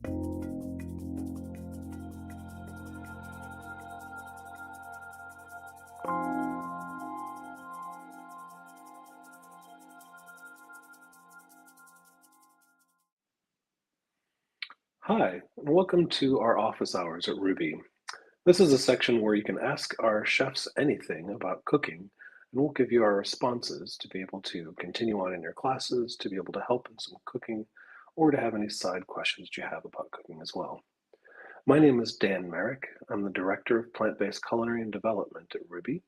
Hi, and welcome to our office hours at Ruby. This is a section where you can ask our chefs anything about cooking, and we'll give you our responses to be able to continue on in your classes, to be able to help in some cooking, or to have any side questions that you have about cooking as well. My name is Dan Marek. I'm the Director of Plant-Based Culinary and Development at Ruby,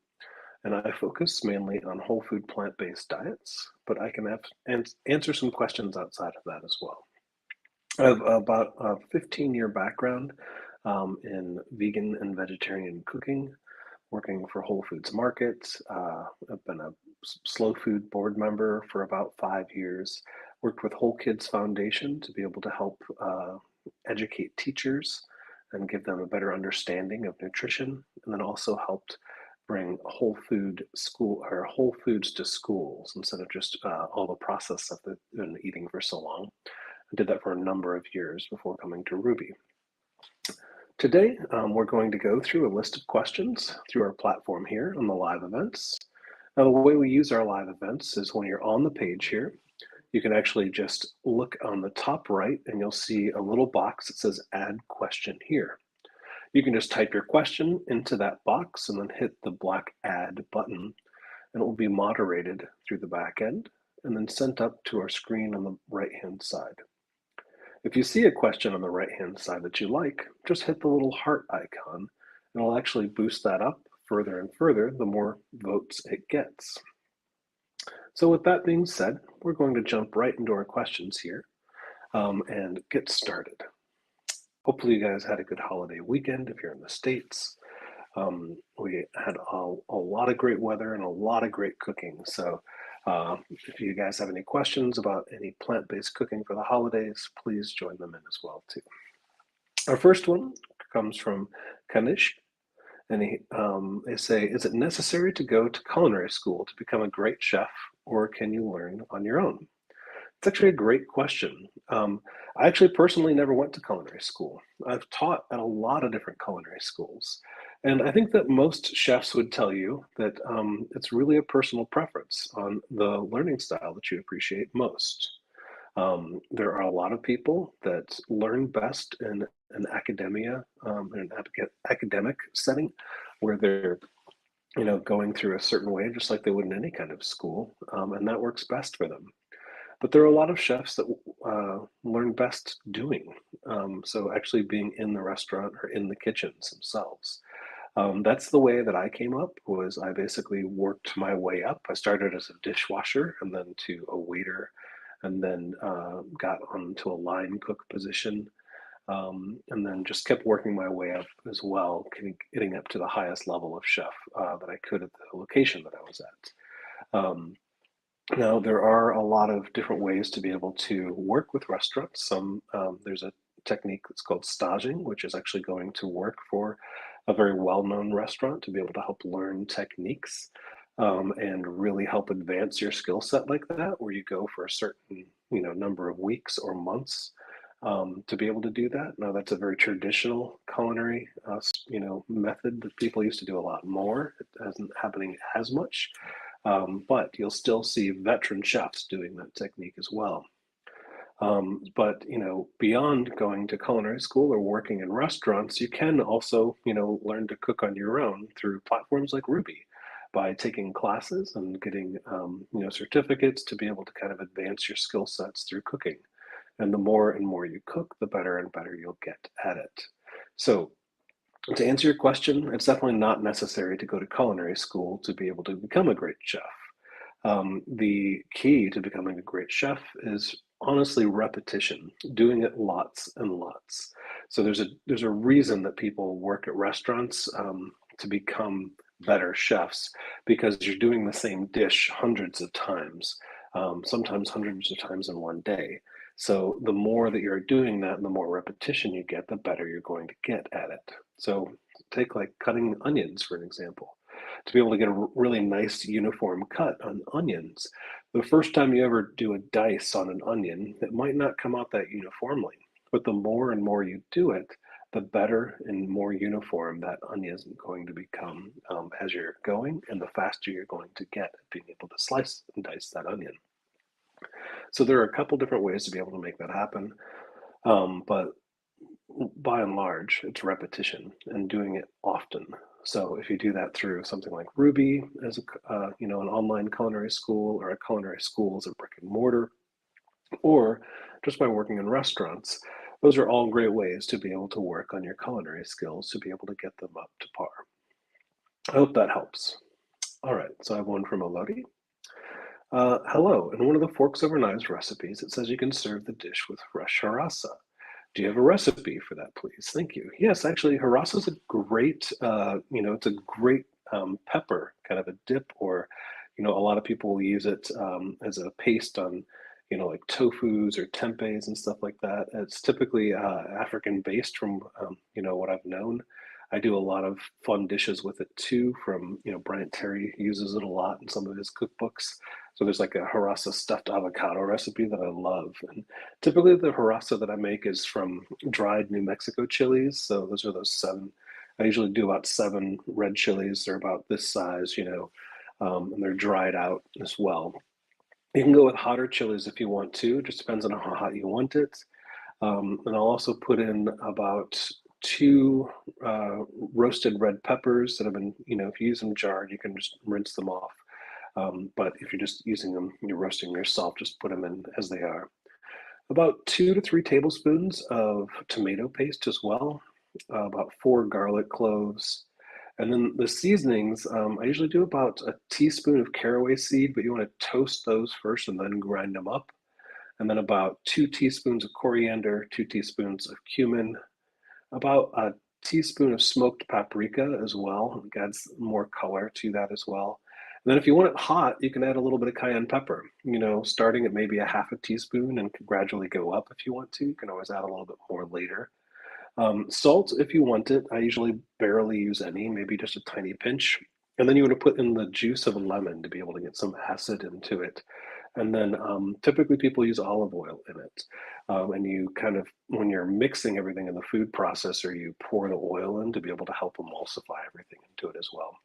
and I focus mainly on whole food plant-based diets, but I can answer some questions outside of that as well. I have about a 15-year background in vegan and vegetarian cooking, working for Whole Foods Market. I've been a slow food board member for about 5 years, worked with Whole Kids Foundation to be able to help educate teachers and give them a better understanding of nutrition, and then also helped bring whole foods to schools instead of just all the processed stuff that they've been eating for so long. I did that for a number of years before coming to Ruby. Today, we're going to go through a list of questions through our platform here on the live events. Now, the way we use our live events is when you're on the page here, you can actually just look on the top right and you'll see a little box that says add question here. You can just type your question into that box and then hit the black add button, and it will be moderated through the back end and then sent up to our screen on the right-hand side. If you see a question on the right-hand side that you like, just hit the little heart icon, and it'll actually boost that up further and further the more votes it gets. So with that being said, we're going to jump right into our questions here and get started. Hopefully you guys had a good holiday weekend if you're in the States. We had a lot of great weather and a lot of great cooking. So if you guys have any questions about any plant-based cooking for the holidays, please join them in as well too. Our first one comes from Kanish, and they say, is it necessary to go to culinary school to become a great chef, or can you learn on your own? It's actually a great question. I actually personally never went to culinary school. I've taught at a lot of different culinary schools. And I think that most chefs would tell you that it's really a personal preference on the learning style that you appreciate most. There are a lot of people that learn best in an academic setting where they're going through a certain way, just like they would in any kind of school, and that works best for them. But there are a lot of chefs that learn best doing. So actually being in the restaurant or in the kitchens themselves. That's the way that I came up, was I basically worked my way up. I started as a dishwasher and then to a waiter, and then got onto a line cook position. And then just kept working my way up as well, getting up to the highest level of chef that I could at the location that I was at. Now, there are a lot of different ways to be able to work with restaurants. There's a technique that's called staging, which is actually going to work for a very well-known restaurant to be able to help learn techniques and really help advance your skill set like that, where you go for a certain number of weeks or months to be able to do that. Now, that's a very traditional culinary method that people used to do a lot more. It isn't happening as much. But you'll still see veteran chefs doing that technique as well. But beyond going to culinary school or working in restaurants, you can also learn to cook on your own through platforms like Ruby by taking classes and getting certificates to be able to kind of advance your skill sets through cooking. And the more and more you cook, the better and better you'll get at it. So to answer your question, it's definitely not necessary to go to culinary school to be able to become a great chef. The key to becoming a great chef is honestly repetition, doing it lots and lots. So there's a reason that people work at restaurants to become better chefs, because you're doing the same dish hundreds of times, sometimes hundreds of times in one day. So the more that you're doing that and the more repetition you get, the better you're going to get at it. So take like cutting onions, for an example. To be able to get a really nice uniform cut on onions, the first time you ever do a dice on an onion, it might not come out that uniformly. But the more and more you do it, the better and more uniform that onion is going to become as you're going, and the faster you're going to get at being able to slice and dice that onion. So there are a couple different ways to be able to make that happen, but by and large, it's repetition and doing it often. So if you do that through something like Ruby as an online culinary school, or a culinary school as a brick and mortar, or just by working in restaurants, those are all great ways to be able to work on your culinary skills to be able to get them up to par. I hope that helps. All right, so I have one from Elodie. Hello, in one of the forks over knives recipes, it says you can serve the dish with fresh harissa. Do you have a recipe for that, please? Thank you. Yes, actually, harissa is a great, it's a great pepper, kind of a dip, or, a lot of people will use it as a paste on, like tofus or tempehs and stuff like that. It's typically African based from, what I've known. I do a lot of fun dishes with it too. From Bryant Terry uses it a lot in some of his cookbooks. So there's like a harissa stuffed avocado recipe that I love, and typically the harissa that I make is from dried New Mexico chilies. So those seven. I usually do about seven red chilies. They're about this size, and they're dried out as well. You can go with hotter chilies if you want to. It just depends on how hot you want it. And I'll also put in about two roasted red peppers that have been, if you use them jarred, you can just rinse them off. But if you're just using them, you're roasting yourself, just put them in as they are. About 2 to 3 tablespoons of tomato paste as well, about 4 garlic cloves. And then the seasonings, I usually do about a teaspoon of caraway seed, but you want to toast those first and then grind them up. And then about 2 teaspoons of coriander, 2 teaspoons of cumin, about a teaspoon of smoked paprika as well. It adds more color to that as well. And then if you want it hot, you can add a little bit of cayenne pepper, starting at maybe a half a teaspoon and gradually go up if you want to. You can always add a little bit more later. Salt, if you want it, I usually barely use any, maybe just a tiny pinch. And then you want to put in the juice of a lemon to be able to get some acid into it. And then typically people use olive oil in it. And you kind of, when you're mixing everything in the food processor, you pour the oil in to be able to help emulsify everything into it as well.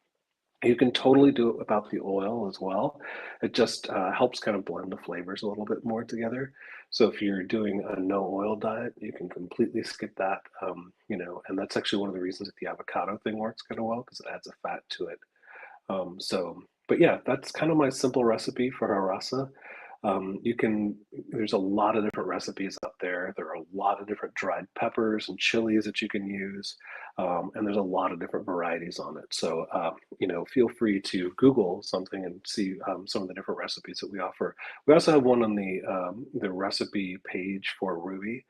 You can totally do it without the oil as well. It just helps kind of blend the flavors a little bit more together. So if you're doing a no oil diet, you can completely skip that, and that's actually one of the reasons that the avocado thing works kind of well, because it adds a fat to it. But yeah, that's kind of my simple recipe for harissa. There's a lot of different recipes out there. There are a lot of different dried peppers and chilies that you can use. And there's a lot of different varieties on it. So, feel free to Google something and see some of the different recipes that we offer. We also have one on the recipe page for Ruby.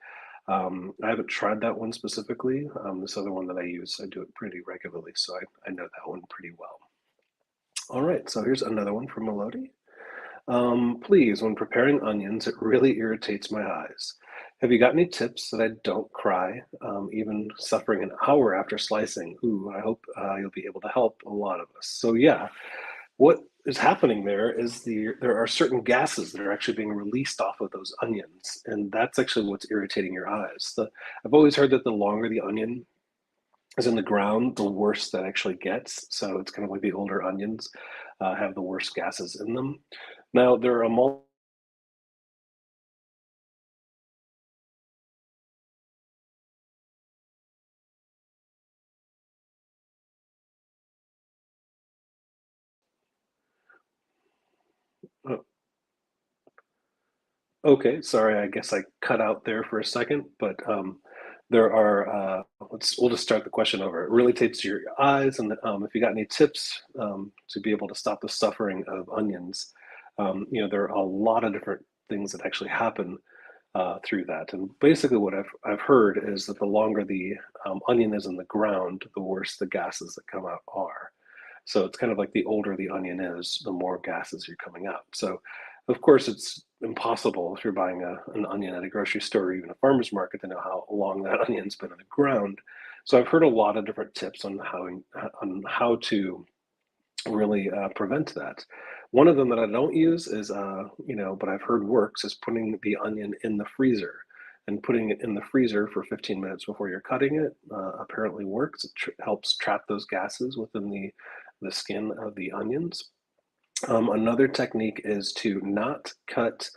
I haven't tried that one specifically. This other one that I use, I do it pretty regularly, so I know that one pretty well. All right, so here's another one from Melody. Please, when preparing onions, it really irritates my eyes. Have you got any tips that I don't cry, even suffering an hour after slicing? Ooh, I hope you'll be able to help a lot of us. So yeah, what is happening there is there are certain gases that are actually being released off of those onions, and that's actually what's irritating your eyes. I've always heard that the longer the onion is in the ground, the worse that actually gets. So it's kind of like the older onions have the worst gases in them. Now there are oh, okay, sorry, I guess I cut out there for a second, but there are. We'll just start the question over. It really takes your eyes, and if you got any tips to be able to stop the suffering of onions, there are a lot of different things that actually happen through that. And basically, what I've heard is that the longer the onion is in the ground, the worse the gases that come out are. So it's kind of like the older the onion is, the more gases are coming out. So, of course, it's impossible if you're buying an onion at a grocery store or even a farmer's market to know how long that onion's been in the ground. So I've heard a lot of different tips on how to really prevent that. One of them that I don't use is, but I've heard works, is putting the onion in the freezer. and putting it in the freezer for 15 minutes before you're cutting it apparently works. It helps trap those gases within the skin of the onions. Another technique is to not cut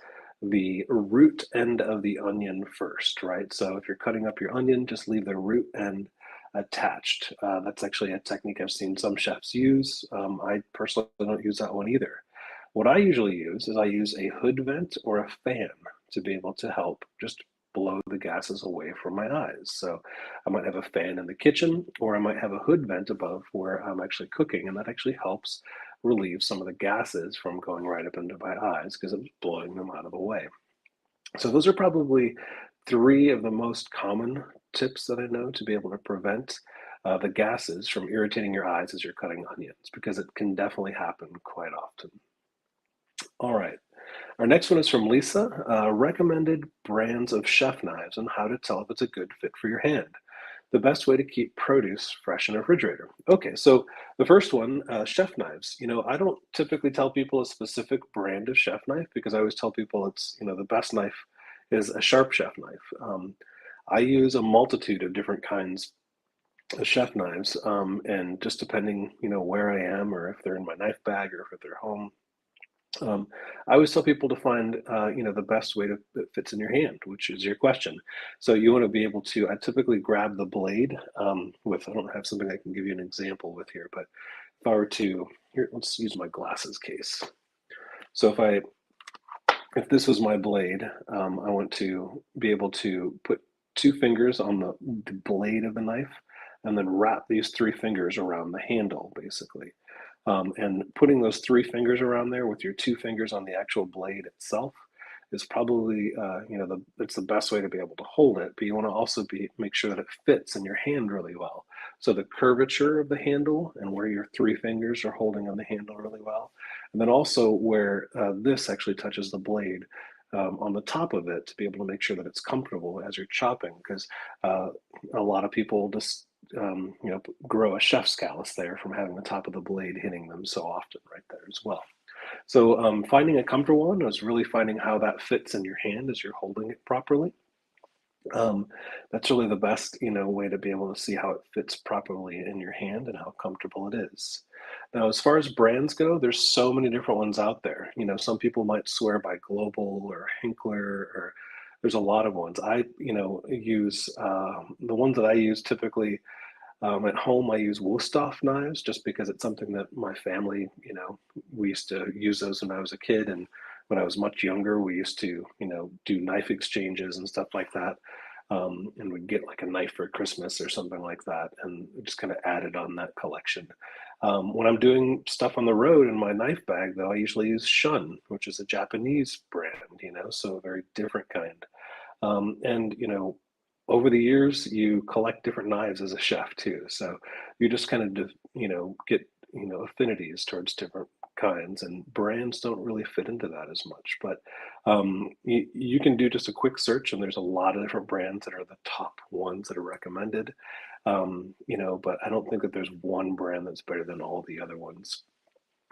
the root end of the onion first, right? So if you're cutting up your onion, just leave the root end attached. That's actually a technique I've seen some chefs use. I personally don't use that one either. What I usually use is I use a hood vent or a fan to be able to help just blow the gases away from my eyes. So I might have a fan in the kitchen, or I might have a hood vent above where I'm actually cooking, and that actually helps relieve some of the gases from going right up into my eyes because it's blowing them out of the way. So those are probably three of the most common tips that I know to be able to prevent the gases from irritating your eyes as you're cutting onions, because it can definitely happen quite often. All right. Our next one is from Lisa. Recommended brands of chef knives and how to tell if it's a good fit for your hand. The best way to keep produce fresh in a refrigerator. Okay, so the first one, chef knives. I don't typically tell people a specific brand of chef knife because I always tell people the best knife is a sharp chef knife. I use a multitude of different kinds of chef knives, and just depending, where I am or if they're in my knife bag or if they're home, I always tell people to find, the best way that fits in your hand, which is your question. So you want to be able to. I typically grab the blade with. I don't have something I can give you an example with here, but if I were to here, let's use my glasses case. So if this was my blade, I want to be able to put two fingers on the blade of the knife, and then wrap these three fingers around the handle, basically. And putting those three fingers around there with your two fingers on the actual blade itself is probably, it's the best way to be able to hold it. But you want to also make sure that it fits in your hand really well. So the curvature of the handle and where your three fingers are holding on the handle really well, and then also where this actually touches the blade. On the top of it, to be able to make sure that it's comfortable as you're chopping, because a lot of people just grow a chef's callus there from having the top of the blade hitting them so often right there as well. So finding a comfortable one is really finding how that fits in your hand as you're holding it properly. Um, that's really the best, way to be able to see how it fits properly in your hand and how comfortable it is. Now, as far as brands go, there's so many different ones out there. Some people might swear by Global or Hinkler, or there's a lot of ones. I, use the ones that I use typically at home. I use Wusthof knives just because it's something that my family, we used to use those when I was a kid, and when I was much younger, we used to, do knife exchanges and stuff like that. And we'd get like a knife for Christmas or something like that, and just kind of added on that collection. When I'm doing stuff on the road in my knife bag, though, I usually use Shun, which is a Japanese brand, so a very different kind. And over the years, you collect different knives as a chef too. So you just kind of, get, affinities towards different kinds, and brands don't really fit into that as much. But you can do just a quick search, and there's a lot of different brands that are the top ones that are recommended. But I don't think that there's one brand that's better than all the other ones.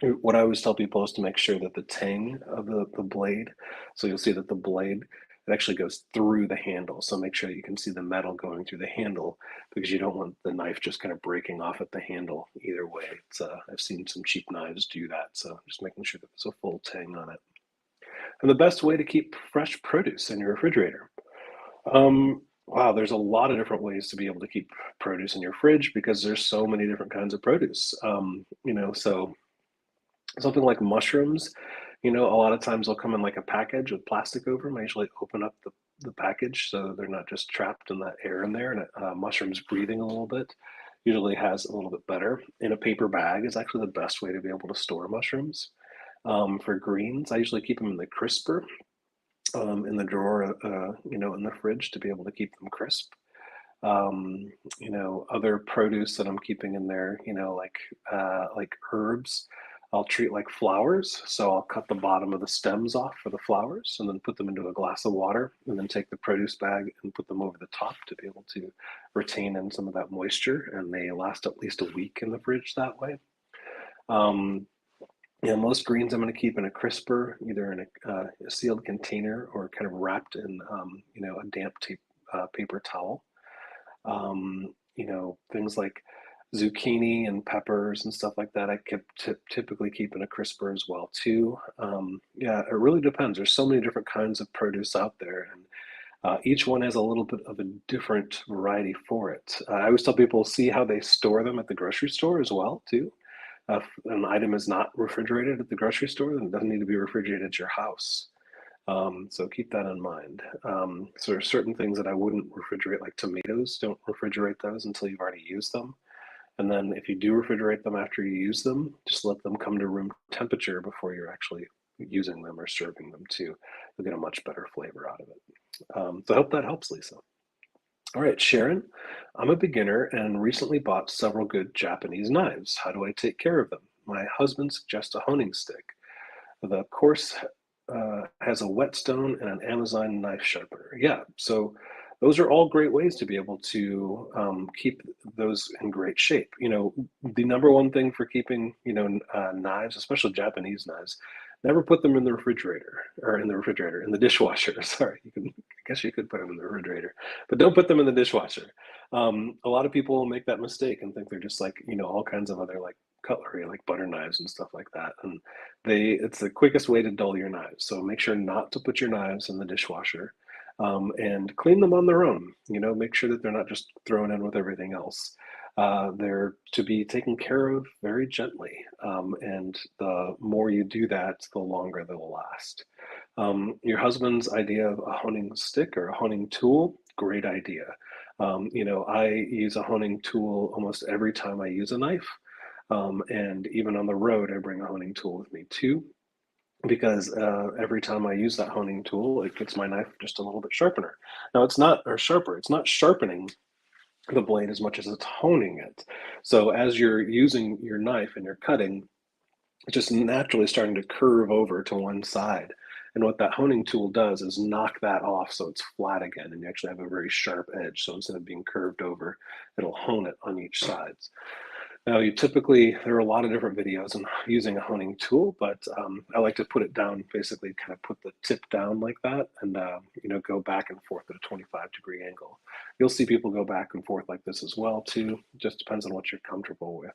What I always tell people is to make sure that the tang of the blade, so you'll see that the blade, it actually goes through the handle. So make sure you can see the metal going through the handle, because you don't want the knife just kind of breaking off at the handle either way. I've seen some cheap knives do that. So just making sure that there's a full tang on it. And the best way to keep fresh produce in your refrigerator. Wow, there's a lot of different ways to be able to keep produce in your fridge because there's so many different kinds of produce. So something like mushrooms, a lot of times they'll come in like a package with plastic over them. I usually open up the package so they're not just trapped in that air in there, and mushrooms breathing a little bit usually has a little bit better. In a paper bag is actually the best way to be able to store mushrooms. For greens, I usually keep them in the crisper, in the drawer, in the fridge to be able to keep them crisp. Other produce that I'm keeping in there, like herbs, I'll treat like flowers. So I'll cut the bottom of the stems off for the flowers and then put them into a glass of water, and then take the produce bag and put them over the top to be able to retain in some of that moisture. And they last at least a week in the fridge that way. Um, Yeah, most greens I'm going to keep in a crisper, either in a sealed container or kind of wrapped in, a damp tape, paper towel. Things like zucchini and peppers and stuff like that, I could typically keep in a crisper as well too. Yeah, it really depends. There's so many different kinds of produce out there, and each one has a little bit of a different variety for it. I always tell people see how they store them at the grocery store as well too. If an item is not refrigerated at the grocery store, then it doesn't need to be refrigerated at your house. So keep that in mind. So there are certain things that I wouldn't refrigerate, like tomatoes. Don't refrigerate those until you've already used them. And then if you do refrigerate them after you use them, just let them come to room temperature before you're actually using them or serving them too. You'll get a much better flavor out of it. So I hope that helps, Lisa. All right, Sharon, I'm a beginner and recently bought several good Japanese knives. How do I take care of them? My husband suggests a honing stick. The course has a whetstone and an Amazon knife sharpener. Yeah, so those are all great ways to be able to keep those in great shape. The number one thing for keeping, knives, especially Japanese knives, never put them in the refrigerator or in the dishwasher. Sorry, I guess you could put them in the refrigerator, but don't put them in the dishwasher. A lot of people make that mistake and think they're just like, all kinds of other like cutlery, like butter knives and stuff like that. And it's the quickest way to dull your knives. So make sure not to put your knives in the dishwasher, and clean them on their own. Make sure that they're not just thrown in with everything else. They're to be taken care of very gently. And the more you do that, the longer they'll last. Your husband's idea of a honing stick or a honing tool, great idea. I use a honing tool almost every time I use a knife. And even on the road, I bring a honing tool with me too, because every time I use that honing tool, it gets my knife just a little bit sharpener. Now it's not, or sharper, it's not sharpening the blade as much as it's honing it. So as you're using your knife and you're cutting, it's just naturally starting to curve over to one side. And what that honing tool does is knock that off so it's flat again, and you actually have a very sharp edge. So instead of being curved over, it'll hone it on each side. Now, there are a lot of different videos on using a honing tool, but I like to put it down, basically kind of put the tip down like that and, go back and forth at a 25-degree angle. You'll see people go back and forth like this as well, too. Just depends on what you're comfortable with.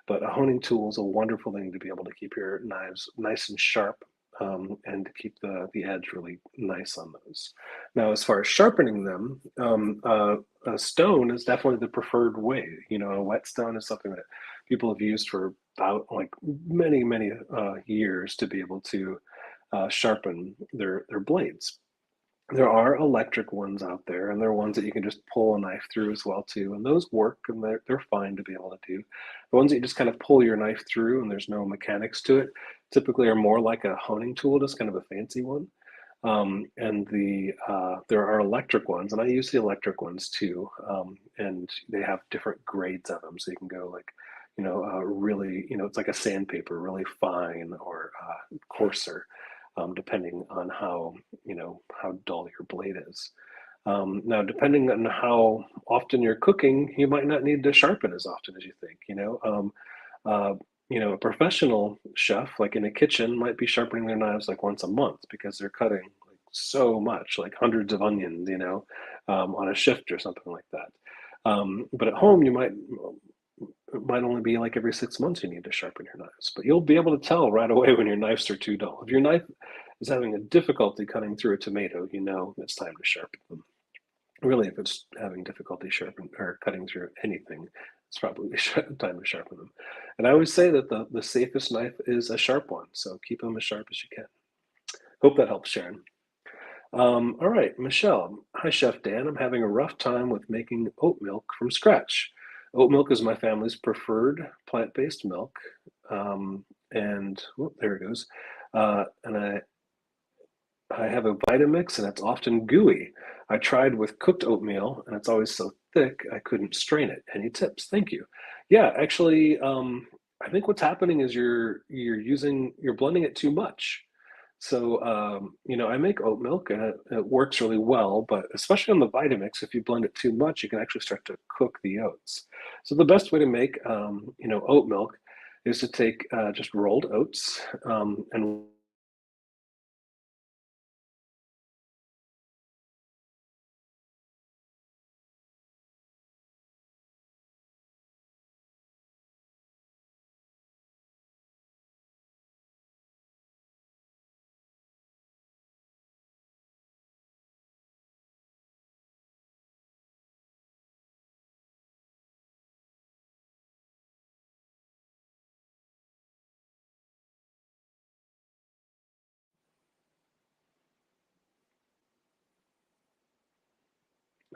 But a honing tool is a wonderful thing to be able to keep your knives nice and sharp, and to keep the edge really nice on those. Now, as far as sharpening them, a stone is definitely the preferred way. A whetstone is something that people have used for about like many, many years to be able to sharpen their blades. There are electric ones out there, and there are ones that you can just pull a knife through as well too, and those work and they're fine to be able to do. The ones that you just kind of pull your knife through and there's no mechanics to it, typically are more like a honing tool, just kind of a fancy one. And there are electric ones, and I use the electric ones too. And they have different grades of them, so you can go like, really, it's like a sandpaper, really fine or coarser, depending on how dull your blade is. Now, depending on how often you're cooking, you might not need to sharpen as often as you think. A professional chef, like in a kitchen, might be sharpening their knives like once a month because they're cutting like so much, like hundreds of onions, on a shift or something like that. But at home, it might only be like every 6 months you need to sharpen your knives, but you'll be able to tell right away when your knives are too dull. If your knife is having a difficulty cutting through a tomato, it's time to sharpen them. Really, if it's having difficulty sharpening or cutting through anything, it's probably time to sharpen them. And I always say that the safest knife is a sharp one, so keep them as sharp as you can. Hope that helps, Sharon. All right, Michelle. Hi, Chef Dan. I'm having a rough time with making oat milk from scratch. Oat milk is my family's preferred plant-based milk. There it goes. And I have a Vitamix and it's often gooey. I tried with cooked oatmeal and it's always so thick I couldn't strain it. Any tips? Thank you. Yeah, actually, I think what's happening is you're blending it too much. So, I make oat milk and it works really well, but especially on the Vitamix, if you blend it too much, you can actually start to cook the oats. So the best way to make, oat milk is to take just rolled oats and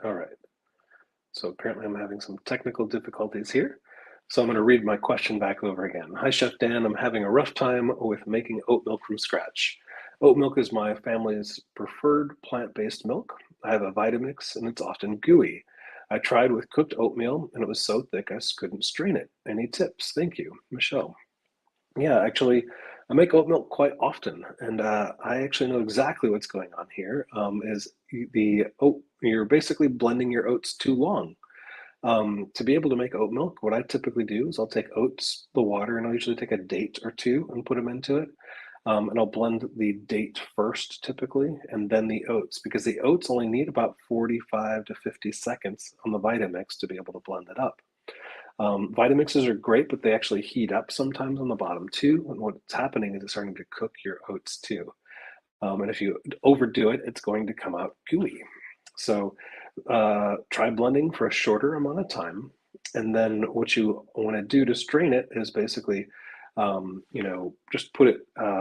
all right. So apparently I'm having some technical difficulties here. So I'm going to read my question back over again. Hi, Chef Dan. I'm having a rough time with making oat milk from scratch. Oat milk is my family's preferred plant-based milk. I have a Vitamix and it's often gooey. I tried with cooked oatmeal and it was so thick I couldn't strain it. Any tips? Thank you, Michelle. Yeah, actually, I make oat milk quite often, and I actually know exactly what's going on here. Is the oat, you're basically blending your oats too long. To be able to make oat milk, what I typically do is I'll take oats, the water, and I'll usually take a date or two and put them into it. And I'll blend the date first typically, and then the oats, because the oats only need about 45 to 50 seconds on the Vitamix to be able to blend it up. Vitamixes are great, but they actually heat up sometimes on the bottom too. And what's happening is it's starting to cook your oats too. And if you overdo it, it's going to come out gooey. So try blending for a shorter amount of time. And then what you want to do to strain it is basically, just put it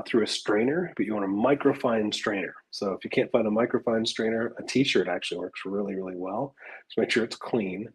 through a strainer, but you want a microfine strainer. So if you can't find a microfine strainer, a t-shirt actually works really, really well. Just make sure it's clean.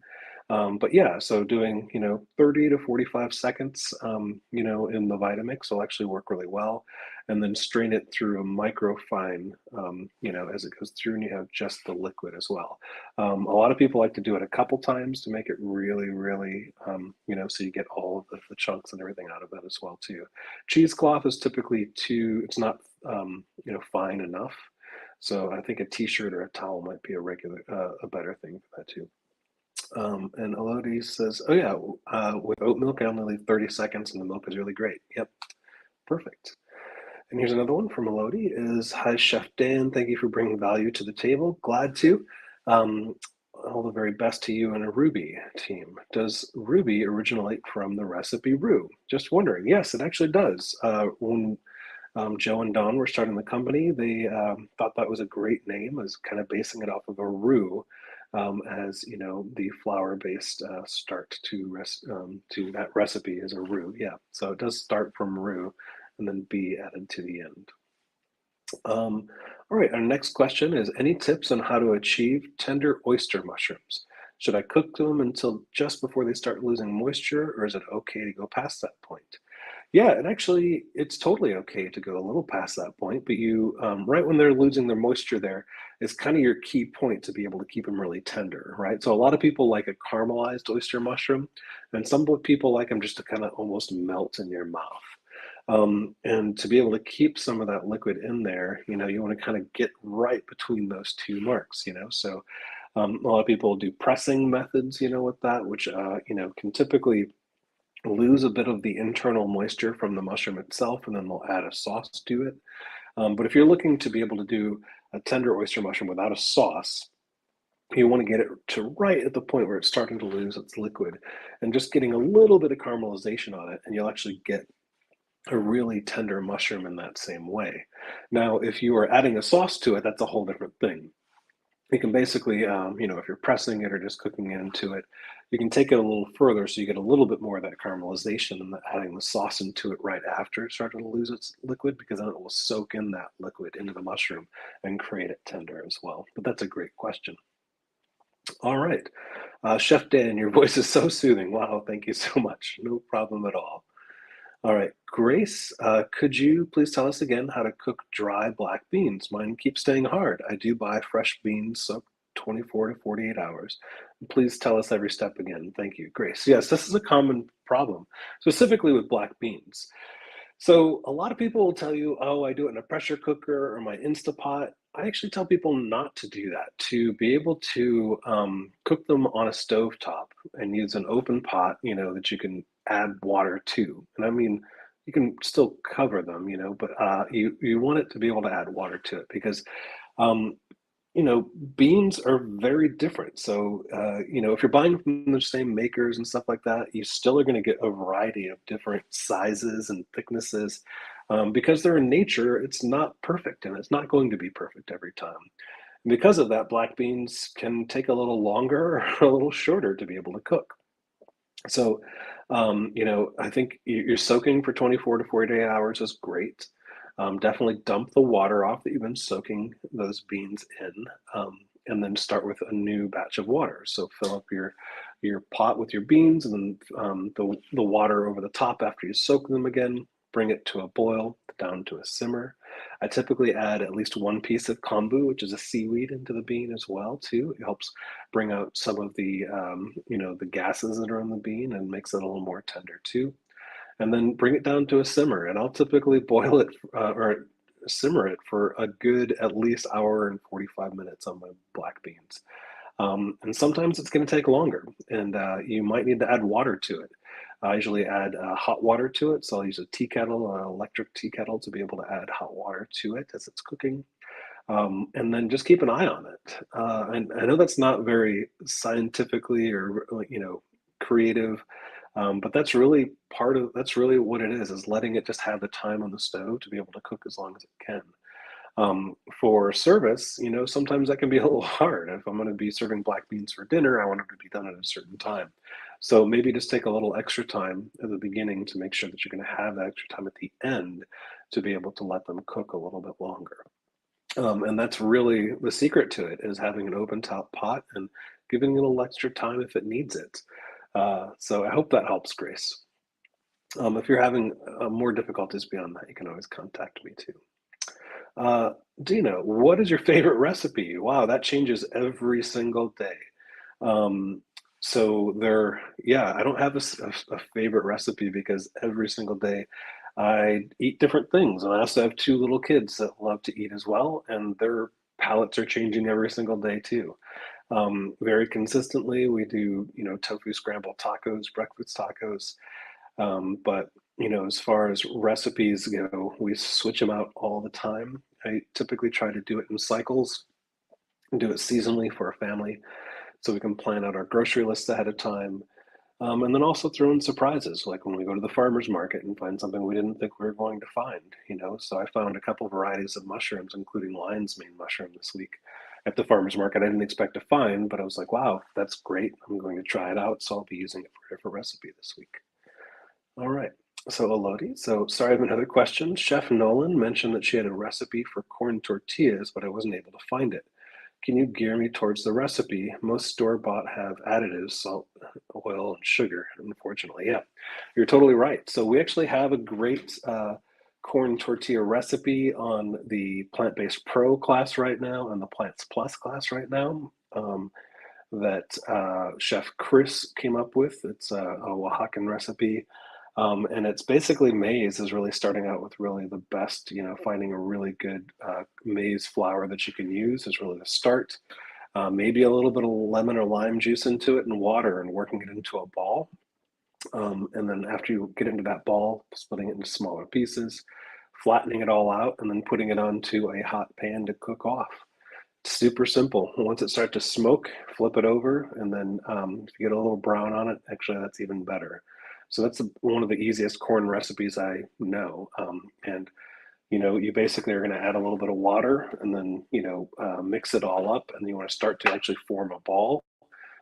But yeah, so doing, 30 to 45 seconds, in the Vitamix will actually work really well. And then strain it through a microfine, as it goes through and you have just the liquid as well. A lot of people like to do it a couple times to make it really, really, so you get all of the chunks and everything out of it as well too. Cheesecloth is typically it's not, fine enough. So I think a t-shirt or a towel might be a better thing for that too. And Elodie says, "Oh yeah, with oat milk, I only leave 30 seconds, and the milk is really great." Yep, perfect. And here's another one from Elodie: "Is Hi Chef Dan, thank you for bringing value to the table. Glad to. Um, all the very best to you and a Ruby team. Does Ruby originate from the recipe roux? Just wondering. Yes, it actually does. When Joe and Don were starting the company, they thought that was a great name, as kind of basing it off of a roux, as the flour-based start to that recipe is a roux. Yeah, so it does start from roux and then be added to the end. All right, our next question is: any tips on how to achieve tender oyster mushrooms? Should I cook them until just before they start losing moisture, or is it okay to go past that point? Yeah, and actually, it's totally okay to go a little past that point, but right when they're losing their moisture there is kind of your key point to be able to keep them really tender, right? So a lot of people like a caramelized oyster mushroom, and some people like them just to kind of almost melt in your mouth. And to be able to keep some of that liquid in there, you want to kind of get right between those two marks, So a lot of people do pressing methods, with that, which, can typically lose a bit of the internal moisture from the mushroom itself, and then they'll add a sauce to it. But if you're looking to be able to do a tender oyster mushroom without a sauce, you want to get it to right at the point where it's starting to lose its liquid and just getting a little bit of caramelization on it, and you'll actually get a really tender mushroom in that same way. Now, if you are adding a sauce to it, that's a whole different thing. You can basically, if you're pressing it or just cooking into it, you can take it a little further so you get a little bit more of that caramelization and adding the sauce into it right after it started to lose its liquid, because then it will soak in that liquid into the mushroom and create it tender as well. But that's a great question. All right. Chef Dan, your voice is so soothing. Wow, thank you so much. No problem at all. All right, Grace, could you please tell us again how to cook dry black beans? Mine keeps staying hard. I do buy fresh beans soaked 24 to 48 hours. Please tell us every step again. Thank you, Grace. Yes, this is a common problem, specifically with black beans. So a lot of people will tell you, oh, I do it in a pressure cooker or my Instapot. I actually tell people not to do that, to be able to cook them on a stove top and use an open pot, that you can add water to. And I mean, you can still cover them, but you want it to be able to add water to it because um, beans are very different. So, if you're buying from the same makers and stuff like that, you still are going to get a variety of different sizes and thicknesses. Because they're in nature, it's not perfect and it's not going to be perfect every time. And because of that, black beans can take a little longer or a little shorter to be able to cook. So, I think you're soaking for 24 to 48 hours is great. Definitely dump the water off that you've been soaking those beans in, and then start with a new batch of water. So fill up your pot with your beans, and then the water over the top after you soak them again. Bring it to a boil, down to a simmer. I typically add at least one piece of kombu, which is a seaweed, into the bean as well too. It helps bring out some of the gases that are in the bean and makes it a little more tender too. And then bring it down to a simmer. And I'll typically boil it or simmer it for a good at least hour and 45 minutes on my black beans. And sometimes it's going to take longer, and you might need to add water to it. I usually add hot water to it, so I'll use a tea kettle, an electric tea kettle, to be able to add hot water to it as it's cooking. And then just keep an eye on it. And I know that's not very scientifically or creative, but that's really what it is letting it just have the time on the stove to be able to cook as long as it can. For service, sometimes that can be a little hard. If I'm going to be serving black beans for dinner, I want it to be done at a certain time. So maybe just take a little extra time at the beginning to make sure that you're going to have that extra time at the end to be able to let them cook a little bit longer. And that's really the secret to it, is having an open top pot and giving it a little extra time if it needs it. So I hope that helps, Grace. If you're having more difficulties beyond that, you can always contact me too. Uh, Dina, what is your favorite recipe? Wow, that changes every single day. Um, yeah, I don't have a favorite recipe because every single day I eat different things. And I also have two little kids that love to eat as well, and their palates are changing every single day too. Very consistently, we do, tofu scrambled tacos, breakfast tacos. But as far as recipes go, we switch them out all the time. I typically try to do it in cycles and do it seasonally for a family so we can plan out our grocery lists ahead of time. And then also throw in surprises, like when we go to the farmer's market and find something we didn't think we were going to find. So I found a couple varieties of mushrooms, including lion's mane mushroom this week at the farmer's market. I didn't expect to find, but I was like, wow, that's great. I'm going to try it out. So I'll be using it for a different recipe this week. All right. So Elodie, sorry, I have another question. Chef Nolan mentioned that she had a recipe for corn tortillas, but I wasn't able to find it. Can you gear me towards the recipe? Most store-bought have additives, salt, oil, and sugar, unfortunately. Yeah, you're totally right. So we actually have a great corn tortilla recipe on the Plant-Based Pro class right now and the Plants Plus class right now, that Chef Chris came up with. It's a Oaxacan recipe. And it's basically maize is really starting out with really the best, finding a really good maize flour that you can use is really the start. Maybe a little bit of lemon or lime juice into it and water and working it into a ball. And then after you get into that ball, splitting it into smaller pieces, flattening it all out, and then putting it onto a hot pan to cook off. Super simple. Once it starts to smoke, flip it over, and then if you get a little brown on it, actually that's even better. So that's one of the easiest corn recipes I know. And you basically are going to add a little bit of water, and then mix it all up, and you want to start to actually form a ball,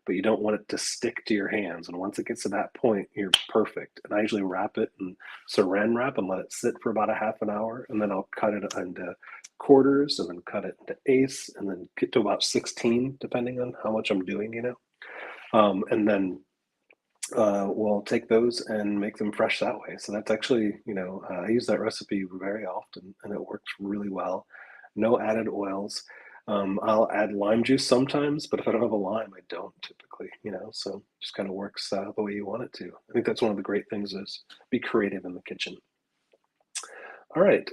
but you don't want it to stick to your hands. And once it gets to that point, you're perfect. And I usually wrap it in saran wrap and let it sit for about a half an hour, and then I'll cut it into quarters, and then cut it into eighths, and then get to about 16, depending on how much I'm doing. And then we'll take those and make them fresh that way. So that's actually, I use that recipe very often, and it works really well. No added oils. I'll add lime juice sometimes, but if I don't have a lime, I don't typically. So just kind of works the way you want it to. I think that's one of the great things is be creative in the kitchen. All right,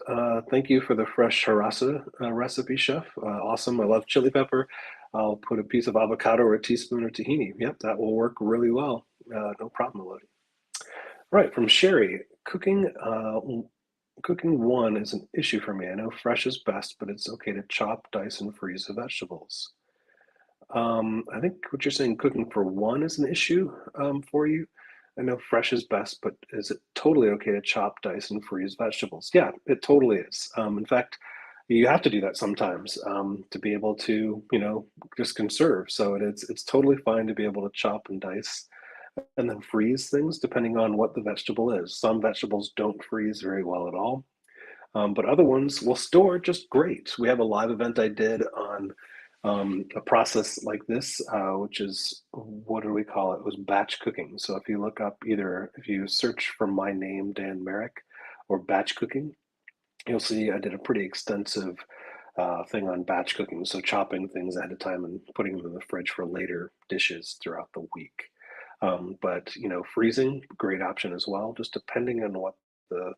thank you for the fresh Harass recipe, Chef. Awesome, I love chili pepper. I'll put a piece of avocado or a teaspoon of tahini. Yep, that will work really well. No problem, Elodie. Right, from Sherry, cooking one is an issue for me. I know fresh is best, but it's okay to chop, dice, and freeze the vegetables. I think what you're saying, cooking for one is an issue for you. I know fresh is best, but is it totally okay to chop, dice, and freeze vegetables? Yeah, it totally is. In fact, you have to do that sometimes to be able to, just conserve. So it's totally fine to be able to chop and dice and then freeze things depending on what the vegetable is. Some vegetables don't freeze very well at all, but other ones will store just great. We have a live event I did on a process like this, which is, what do we call it? It was batch cooking. So if you look up either, if you search for my name, Dan Marek, or batch cooking, you'll see I did a pretty extensive thing on batch cooking. So chopping things ahead of time and putting them in the fridge for later dishes throughout the week. But freezing, great option as well, just depending on what the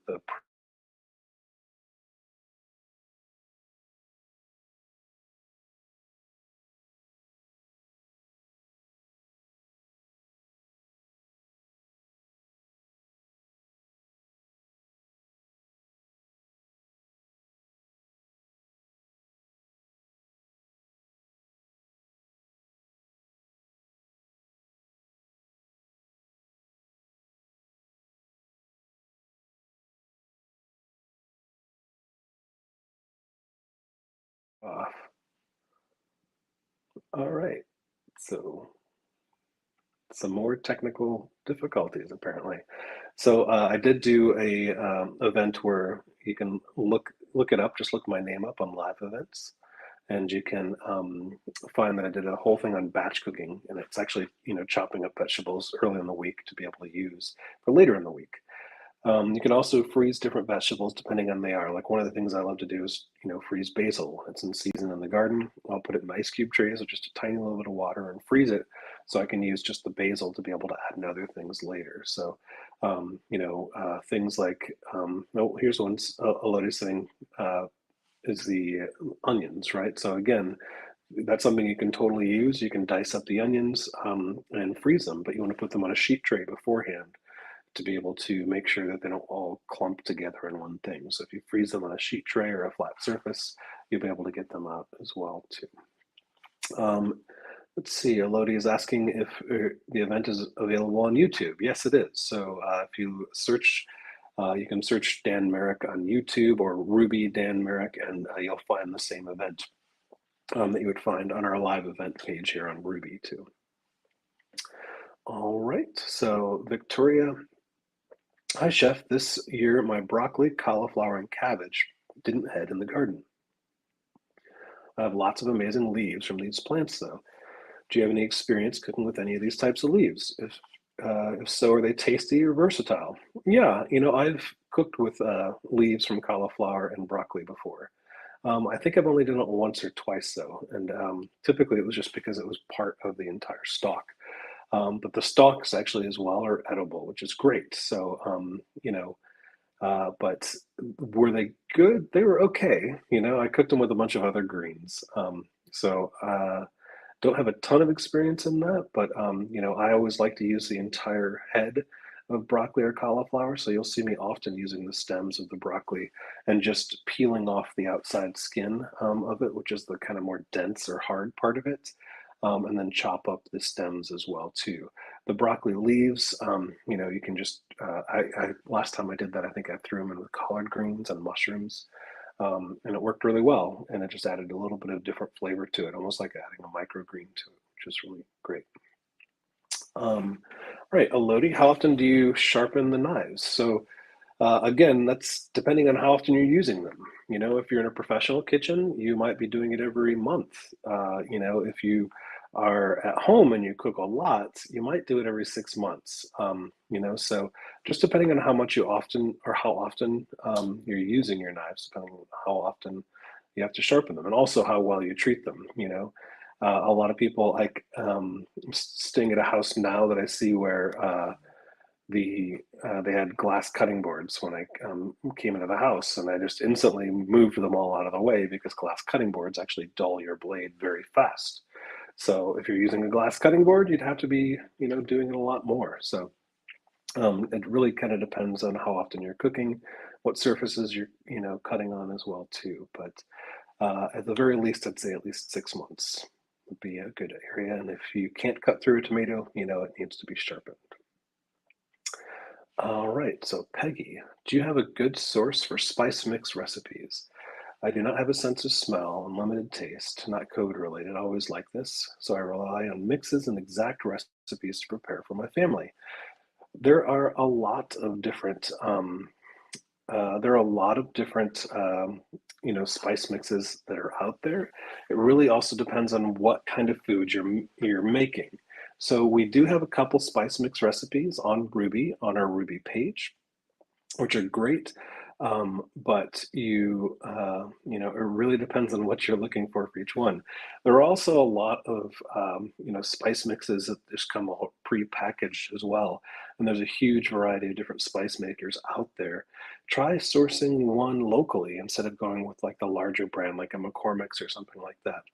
off. All right. So some more technical difficulties apparently. So I did do a event where you can look it up. Just look my name up on live events, and you can find that I did a whole thing on batch cooking, and it's actually chopping up vegetables early in the week to be able to use for later in the week. You can also freeze different vegetables depending on they are. Like one of the things I love to do is, freeze basil. It's in season in the garden. I'll put it in ice cube trays with just a tiny little bit of water and freeze it so I can use just the basil to be able to add in other things later. So, things like, oh, here's one, a lotus thing is the onions, right? So again, that's something you can totally use. You can dice up the onions and freeze them, but you want to put them on a sheet tray beforehand to be able to make sure that they don't all clump together in one thing. So if you freeze them on a sheet tray or a flat surface, you'll be able to get them out as well too. Um, let's see, Elodie is asking if the event is available on YouTube. Yes, it is. So if you search, you can search Dan Merrick on YouTube or Ruby Dan Merrick, and you'll find the same event that you would find on our live event page here on Ruby too. All right, so Victoria, hi, chef. This year, my broccoli, cauliflower, and cabbage didn't head in the garden. I have lots of amazing leaves from these plants, though. Do you have any experience cooking with any of these types of leaves? If so, are they tasty or versatile? Yeah, I've cooked with leaves from cauliflower and broccoli before. I think I've only done it once or twice, though, and typically it was just because it was part of the entire stalk. But the stalks actually as well are edible, which is great. So, but were they good? They were okay. I cooked them with a bunch of other greens. So don't have a ton of experience in that, but I always like to use the entire head of broccoli or cauliflower. So you'll see me often using the stems of the broccoli and just peeling off the outside skin of it, which is the kind of more dense or hard part of it. And then chop up the stems as well too. The broccoli leaves, you can just. I last time I did that, I think I threw them in with collard greens and mushrooms, and it worked really well. And it just added a little bit of different flavor to it, almost like adding a microgreen to it, which is really great. Right, Elodie, how often do you sharpen the knives? So again, that's depending on how often you're using them. If you're in a professional kitchen, you might be doing it every month. If you are at home and you cook a lot, you might do it every 6 months. So just depending on how much you often or how often you're using your knives, depending on how often you have to sharpen them, and also how well you treat them. A lot of people like staying at a house now that I see where they had glass cutting boards when I came into the house, and I just instantly moved them all out of the way because glass cutting boards actually dull your blade very fast. So if you're using a glass cutting board, you'd have to be doing it a lot more. So It really kind of depends on how often you're cooking, what surfaces you're, cutting on as well too. But at the very least, I'd say at least 6 months would be a good area. And if you can't cut through a tomato, it needs to be sharpened. All right, so Peggy, do you have a good source for spice mix recipes? I do not have a sense of smell and limited taste, not code related, always like this, so I rely on mixes and exact recipes to prepare for my family. There are a lot of different spice mixes that are out there. It really also depends on what kind of food you're making. So we do have a couple spice mix recipes on Ruby on our Ruby page, which are great. But it really depends on what you're looking for each one. There are also a lot of, spice mixes that just come all pre-packaged as well. And there's a huge variety of different spice makers out there. Try sourcing one locally instead of going with like the larger brand, like a McCormick's or something like that.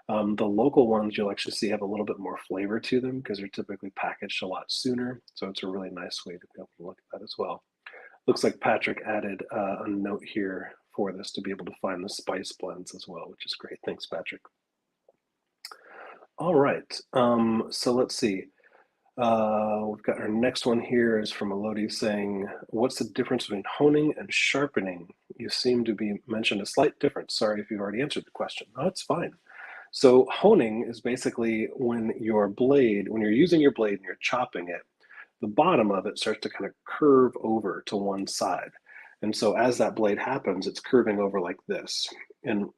The local ones you'll actually see have a little bit more flavor to them because they're typically packaged a lot sooner. So it's a really nice way to be able to look at that as well. Looks like Patrick added a note here for this to be able to find the spice blends as well, which is great. Thanks, Patrick. All right, so let's see. We've got our next one here is from Elodie saying, what's the difference between honing and sharpening? You seem to be mentioned a slight difference. Sorry if you've already answered the question. No, it's fine. So honing is basically when you're using your blade and you're chopping it, the bottom of it starts to kind of curve over to one side. And so as that blade happens, it's curving over like this. And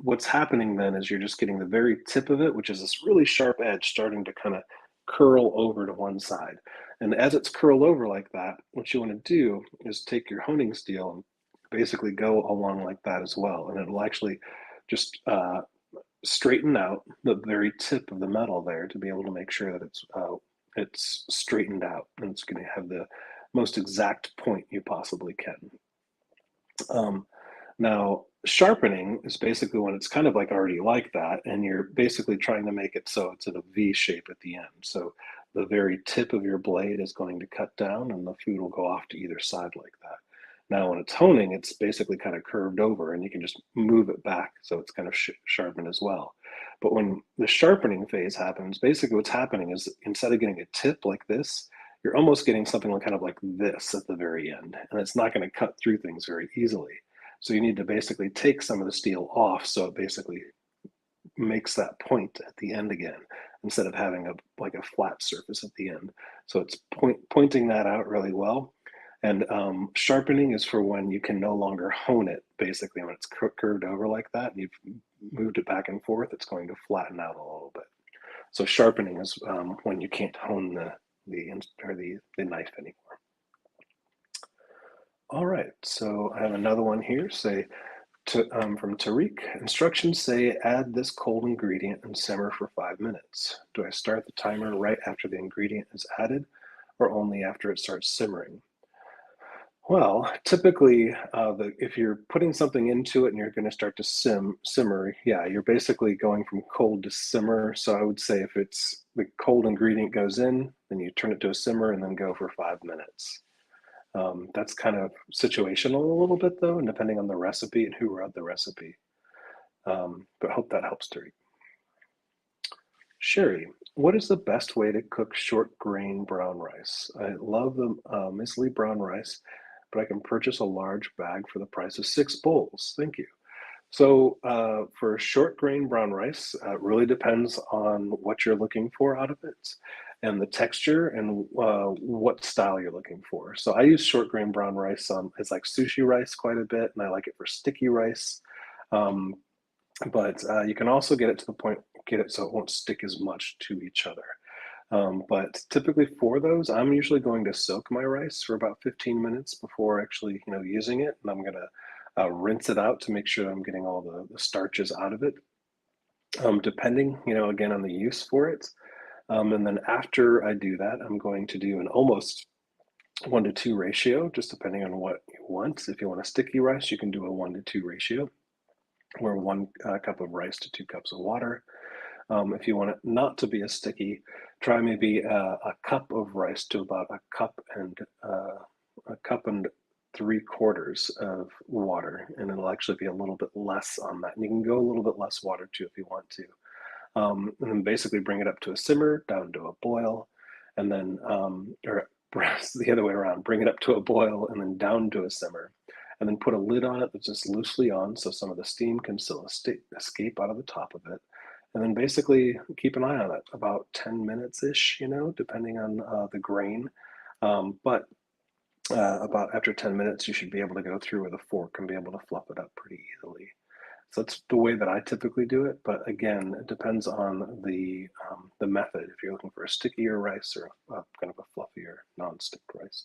what's happening then is you're just getting the very tip of it, which is this really sharp edge starting to kind of curl over to one side. And as it's curled over like that, what you want to do is take your honing steel and basically go along like that as well. And it'll actually just straighten out the very tip of the metal there to be able to make sure that it's straightened out and it's going to have the most exact point you possibly can. Now, sharpening is basically when it's kind of like already like that, and you're basically trying to make it so it's in a V shape at the end. So the very tip of your blade is going to cut down, and the food will go off to either side like that. Now, when it's honing, it's basically kind of curved over, and you can just move it back so it's kind of sharpened as well. But when the sharpening phase happens, basically what's happening is instead of getting a tip like this, you're almost getting something like kind of like this at the very end, and it's not going to cut through things very easily. So you need to basically take some of the steel off so it basically makes that point at the end again instead of having a flat surface at the end. So it's pointing that out really well. And sharpening is for when you can no longer hone it, basically when it's curved over like that and you've moved it back and forth, it's going to flatten out a little bit. So sharpening is when you can't hone the knife anymore. All right, so I have another one here. From Tariq, instructions say add this cold ingredient and simmer for 5 minutes. Do I start the timer right after the ingredient is added or only after it starts simmering? Well, typically, if you're putting something into it and you're going to start to simmer, yeah, you're basically going from cold to simmer. So I would say if it's the cold ingredient goes in, then you turn it to a simmer and then go for 5 minutes. That's kind of situational a little bit though, and depending on the recipe and who wrote the recipe. But hope that helps, Tariq. Sherry, what is the best way to cook short grain brown rice? I love the Miss brown rice, but I can purchase a large bag for the price of 6 bowls. Thank you. So for short grain brown rice, it really depends on what you're looking for out of it and the texture and what style you're looking for. So I use short grain brown rice. It's like sushi rice quite a bit, and I like it for sticky rice. But you can also get it to the point, get it so it won't stick as much to each other. But typically for those, I'm usually going to soak my rice for about 15 minutes before actually, using it. And I'm going to rinse it out to make sure I'm getting all the starches out of it. Depending, again, on the use for it. And then after I do that, I'm going to do an almost 1-to-2 ratio, just depending on what you want. If you want a sticky rice, you can do a 1-to-2 ratio, where 1 cup of rice to 2 cups of water. If you want it not to be as sticky, try maybe a cup of rice to about a cup and 3/4 of water, and it'll actually be a little bit less on that. And you can go a little bit less water too if you want to. And then basically bring it up to a simmer, down to a boil, and then, or the other way around, bring it up to a boil and then down to a simmer, and then put a lid on it that's just loosely on so some of the steam can still escape out of the top of it. And then basically keep an eye on it about 10 minutes ish, depending on the grain. But about after 10 minutes, you should be able to go through with a fork and be able to fluff it up pretty easily. So that's the way that I typically do it. But again, it depends on the method. If you're looking for a stickier rice or kind of a fluffier non-stick rice.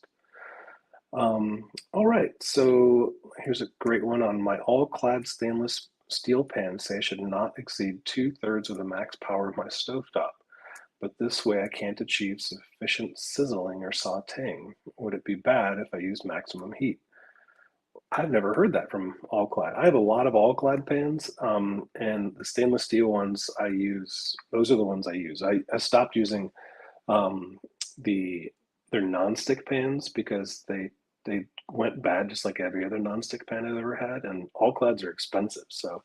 All right, so here's a great one on my all-clad stainless steel pan. Say I should not exceed 2/3 of the max power of my stovetop, but this way I can't achieve sufficient sizzling or sautéing. Would it be bad if I used maximum heat? I've never heard that from all clad. I have a lot of all clad pans, and the stainless steel ones I use, those are the ones I use. I stopped using um, the their nonstick pans because they went bad just like every other nonstick pan I've ever had, and all clads are expensive. So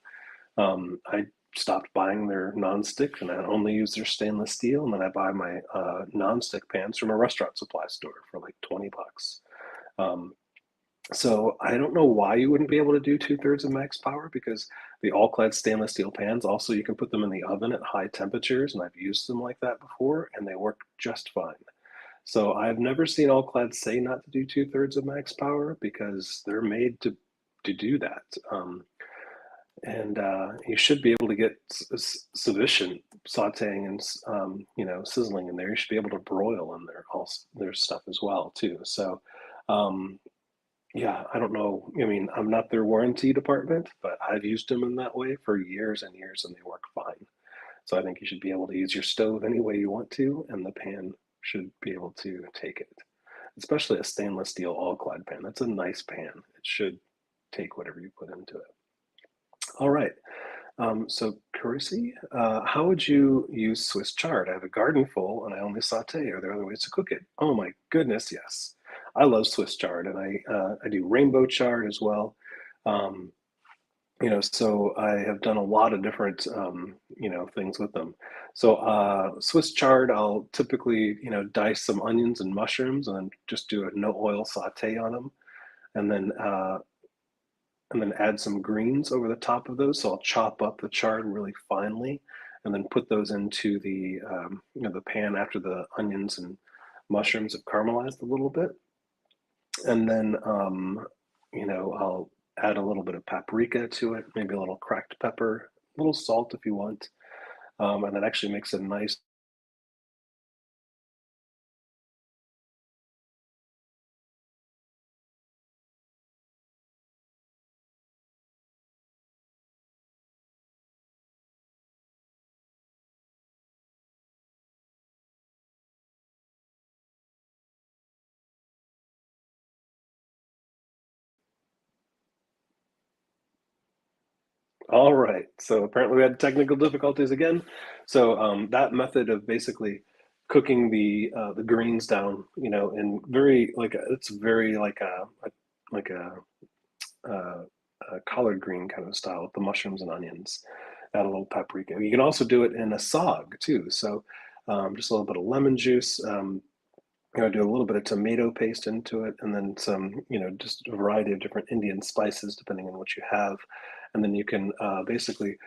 I stopped buying their nonstick and I only use their stainless steel, and then I buy my nonstick pans from a restaurant supply store for like 20 bucks. Um, so I don't know why you wouldn't be able to do 2/3 of max power because the all-clad stainless steel pans also you can put them in the oven at high temperatures, and I've used them like that before, and they work just fine. So I've never seen all-clad say not to do 2/3 of max power because they're made to do that. And you should be able to get sufficient sautéing and sizzling in there. You should be able to broil in their stuff as well too. So. Um, yeah, I don't know. I mean, I'm not their warranty department, but I've used them in that way for years and years, and they work fine. So I think you should be able to use your stove any way you want to, and the pan should be able to take it. Especially a stainless steel all-clad pan. That's a nice pan. It should take whatever you put into it. All right. So Carisi, how would you use Swiss chard? I have a garden full and I only saute. Are there other ways to cook it? Oh my goodness, yes. I love Swiss chard and I do rainbow chard as well. Um, so I have done a lot of different, things with them. So Swiss chard, I'll typically, dice some onions and mushrooms and then just do a no oil saute on them. And then add some greens over the top of those. So I'll chop up the chard really finely and then put those into the pan after the onions and mushrooms have caramelized a little bit. And then, I'll add a little bit of paprika to it, maybe a little cracked pepper, a little salt if you want. And that actually makes a nice. All right. So apparently we had technical difficulties again. So that method of basically cooking the greens down, in very it's very like a collard green kind of style with the mushrooms and onions. Add a little paprika. You can also do it in a sog too. So just a little bit of lemon juice. Do a little bit of tomato paste into it, and then some, just a variety of different Indian spices depending on what you have. And then you can basically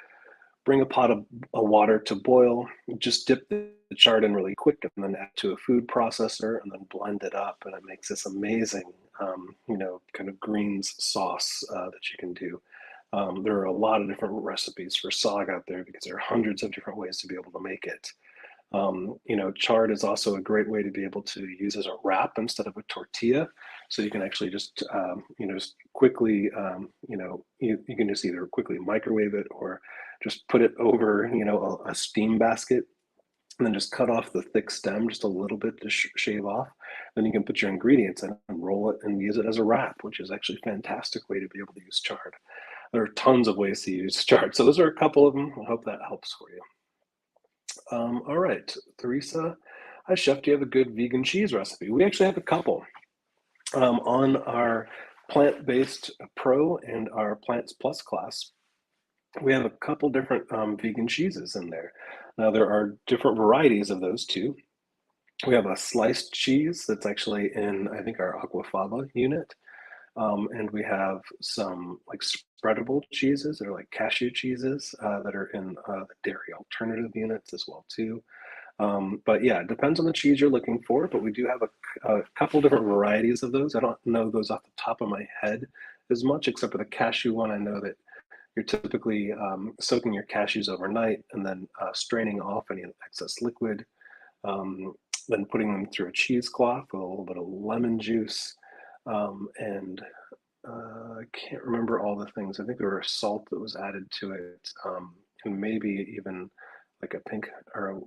bring a pot of water to boil, just dip the chard in really quick, and then add to a food processor, and then blend it up, and it makes this amazing, kind of greens sauce that you can do. There are a lot of different recipes for sog out there because there are hundreds of different ways to be able to make it. Chard is also a great way to be able to use as a wrap instead of a tortilla. So you can actually just, just quickly, you can just either quickly microwave it or just put it over, a steam basket and then just cut off the thick stem just a little bit to shave off. Then you can put your ingredients in and roll it and use it as a wrap, which is actually a fantastic way to be able to use chard. There are tons of ways to use chard. So those are a couple of them. I hope that helps for you. All right, Theresa. Hi, Chef. Do you have a good vegan cheese recipe? We actually have a couple on our plant-based pro and our plants plus class. We have a couple different vegan cheeses in there. Now, there are different varieties of those too. We have a sliced cheese that's actually in, I think, our aquafaba unit. And we have some like spreadable cheeses or like cashew cheeses that are in the dairy alternative units as well too. But yeah, it depends on the cheese you're looking for, but we do have a couple different varieties of those. I don't know those off the top of my head as much, except for the cashew one. I know that you're typically soaking your cashews overnight and then straining off any excess liquid, um, then putting them through a cheesecloth with a little bit of lemon juice, and I can't remember all the things. I think there was salt that was added to it, and maybe even like a pink or a,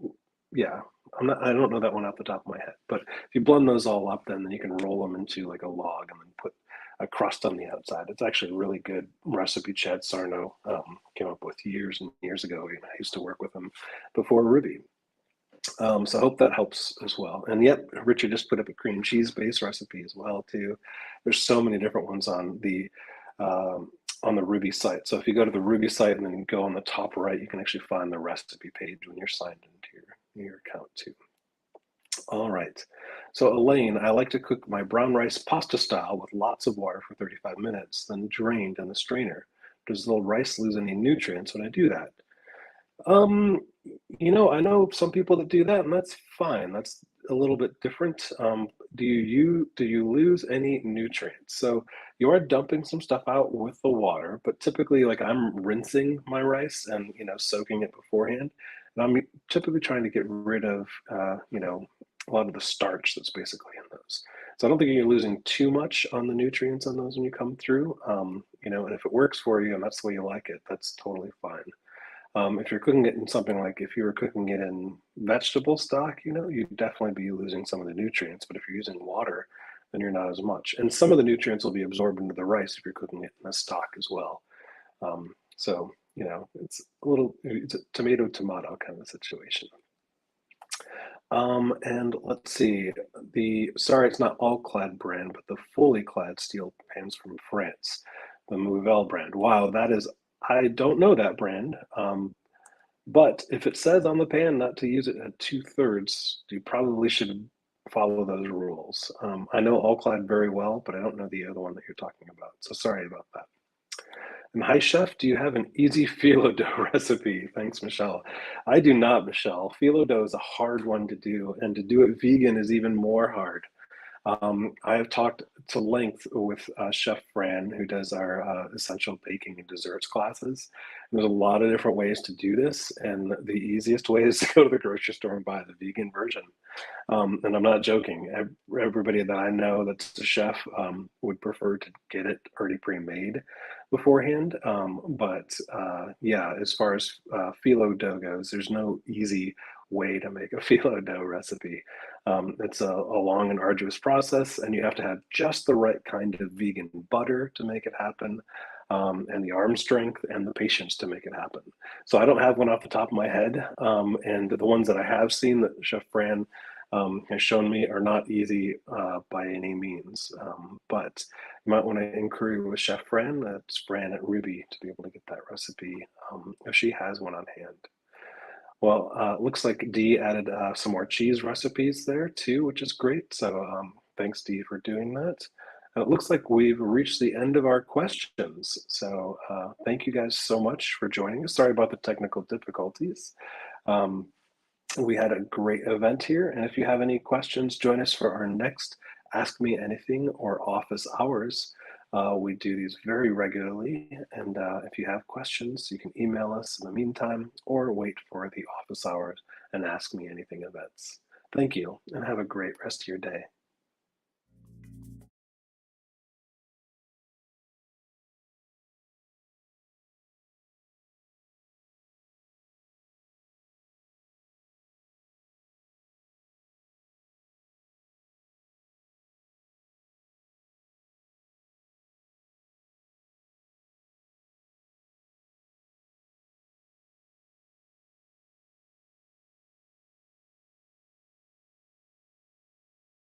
yeah. I don't know that one off the top of my head. But if you blend those all up, then you can roll them into like a log and then put a crust on the outside. It's actually a really good recipe. Chad Sarno came up with years and years ago. I used to work with him before Ruby. So I hope that helps as well. And yep, Richard just put up a cream cheese based recipe as well too. There's so many different ones on the Ruby site. So if you go to the Ruby site and then you go on the top right, you can actually find the recipe page when you're signed into your account too. All right. So Elaine, I like to cook my brown rice pasta style with lots of water for 35 minutes, then drained in the strainer. Does the rice lose any nutrients when I do that? Um, I know some people that do that, and that's fine. That's a little bit different. Do you lose any nutrients? So you are dumping some stuff out with the water, but typically, like I'm rinsing my rice and soaking it beforehand, and I'm typically trying to get rid of a lot of the starch that's basically in those. So I don't think you're losing too much on the nutrients on those when you come through. And if it works for you and that's the way you like it, that's totally fine. If you're cooking it in something like if you were cooking it in vegetable stock, you'd definitely be losing some of the nutrients. But if you're using water, then you're not as much. And some of the nutrients will be absorbed into the rice if you're cooking it in a stock as well. So it's a tomato kind of situation. And let's see, sorry, it's not all Clad brand, but the fully Clad steel pans from France, the Mouvelle brand. Wow, I don't know that brand. But if it says on the pan not to use it at 2/3, you probably should follow those rules. I know all Clad very well, but I don't know the other one that you're talking about. So sorry about that. And hi, chef, do you have an easy phyllo dough recipe? Thanks, Michelle. I do not, Michelle. Phyllo dough is a hard one to do, and to do it vegan is even more hard. I have talked to length with Chef Fran, who does our essential baking and desserts classes. There's a lot of different ways to do this, and the easiest way is to go to the grocery store and buy the vegan version. And I'm not joking. Everybody that I know that's a chef would prefer to get it already pre-made beforehand. But yeah, as far as phyllo dough goes, there's no easy way to make a phyllo dough recipe. It's a long and arduous process, and you have to have just the right kind of vegan butter to make it happen, and the arm strength and the patience to make it happen. So I don't have one off the top of my head, and the ones that I have seen that Chef Fran has shown me are not easy by any means. But you might want to inquiry with Chef Fran. That's Fran at Ruby to be able to get that recipe if she has one on hand. Well, looks like Dee added some more cheese recipes there too, which is great. So thanks, Dee, for doing that. And it looks like we've reached the end of our questions. So thank you guys so much for joining us. Sorry about the technical difficulties. Um, we had a great event here. And if you have any questions, join us for our next Ask Me Anything or office hours. We do these very regularly. And if you have questions, you can email us in the meantime or wait for the office hours and Ask Me Anything events. Thank you and have a great rest of your day.